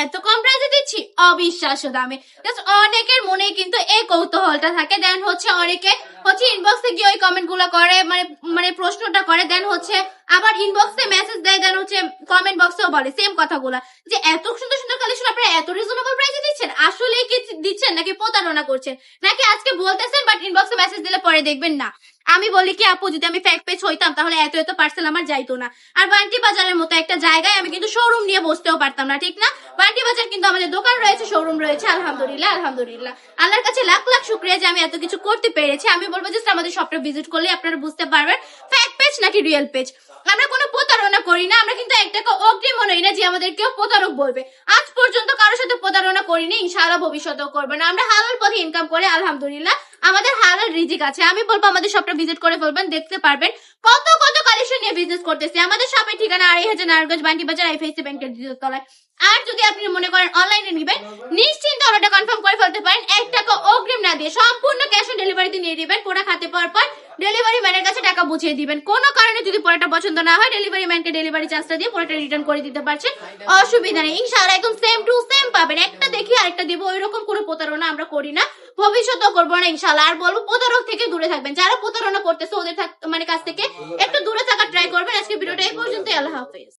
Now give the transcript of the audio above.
এত কম প্রাইসে দিচ্ছি, অবিশ্বাস্য দামে। অনেকের মনে কিন্তু এই কৌতূহলটা থাকে, দেন হচ্ছে অনেকে হচ্ছে ইনবক্সে গিয়ে ওই কমেন্ট গুলো করে, মানে প্রশ্নটা করে, দেন হচ্ছে আবার ইনবক্সে মেসেজ দেয়, দেন হচ্ছে কমেন্ট বক্সেও বলে সেম কথাগুলো, যে এত সুন্দর সুন্দর কালেকশন আপনারা এত রিজনেবল প্রাইসে দিচ্ছেন, আসলে কি দিচ্ছেন নাকি প্রতারণা করছেন, নাকি আজকে বলতেছেন বাট ইনবক্সে মেসেজ দিলে পরে দেখবেন না। আমি বলি কি আপু, যদি আমি ফেক পেজ হইতাম তাহলে এত এত পার্সেল আমার যাইতো না। আর বান্টি বাজারের মতো একটা জায়গায় আমি কিন্তু শোরুম নিয়ে বসতেও পারতাম না, ঠিক না? বান্টি বাজার কিন্তু আমাদের দোকান রয়েছে, শোরুম রয়েছে, আলহামদুলিল্লাহ আলহামদুলিল্লাহ। আল্লাহর কাছে লাখ লাখ শুক্রিয়া যে আমি এত কিছু করতে পেরেছি। আমি বলবো যে আমাদের শপটা ভিজিট করলে আপনারা বুঝতে পারবেন ফেক পেজ নাকি রিয়েল পেজ। আমরা কোনো প্রতারণা করি না, আমরা কিন্তু একটা অগ্রিম নই না যে আমাদের কেউ প্রতারক বলবে। আজ পর্যন্ত কারোর সাথে প্রতারণা করিনি, ইনশাআল্লাহ ভবিষ্যতেও করবে না। আমরা হালাল পথে ইনকাম করে আলহামদুলিল্লাহ, আমাদের হালাল রিজিক আছে। আমি বলবো আমাদের শপটা ভিজিট করে ফেলবেন, দেখতে পারবেন কত কত কালেকশন নিয়ে বিজনেস করতেছি। আমাদের শপের ঠিকানা 2.5 নারায়ণগঞ্জ বান্টি বাজার আইএফআইসি ব্যাংকের দ্বিতীয় তলায়। আর যদি আপনি মনে করেন অনলাইনে নিবেন, নিশ্চিন্তে অর্ডারটা কনফার্ম করে ফেলতে পারেন, 1 টাকা অগ্রিম না দিয়ে সম্পূর্ণ ক্যাশ অন ডেলিভারিতে নিয়ে দিবেন। প্রোডাক্ট হাতে পাওয়ার পর ডেলিভারি ম্যানের কাছে টাকা বুঝিয়ে দিবেন। কোনো কারণে যদি প্রোডাক্টটা পছন্দ না হয়, ডেলিভারি ম্যানকে ডেলিভারি চার্জটা দিয়ে প্রোডাক্টটা রিটার্ন করে দিতে পারছেন, অসুবিধা নেই। ইনশাআল্লাহ একদম সেম টু সেম পাবেন, একটা দেখি আরেকটা দিব, ওইরকম কোনো প্রতারণা আমরা করি না, ভবিষ্যতেও করবো না ইনশাআল্লাহ। আর বলবো প্রতারক থেকে দূরে থাকবেন, যারা প্রতারণা করতেছে ওদের মানে কাছ থেকে একটু দূরে থাকার ট্রাই করবেন। আজকে ভিডিওটা এই পর্যন্তই, আল্লাহ হাফেজ।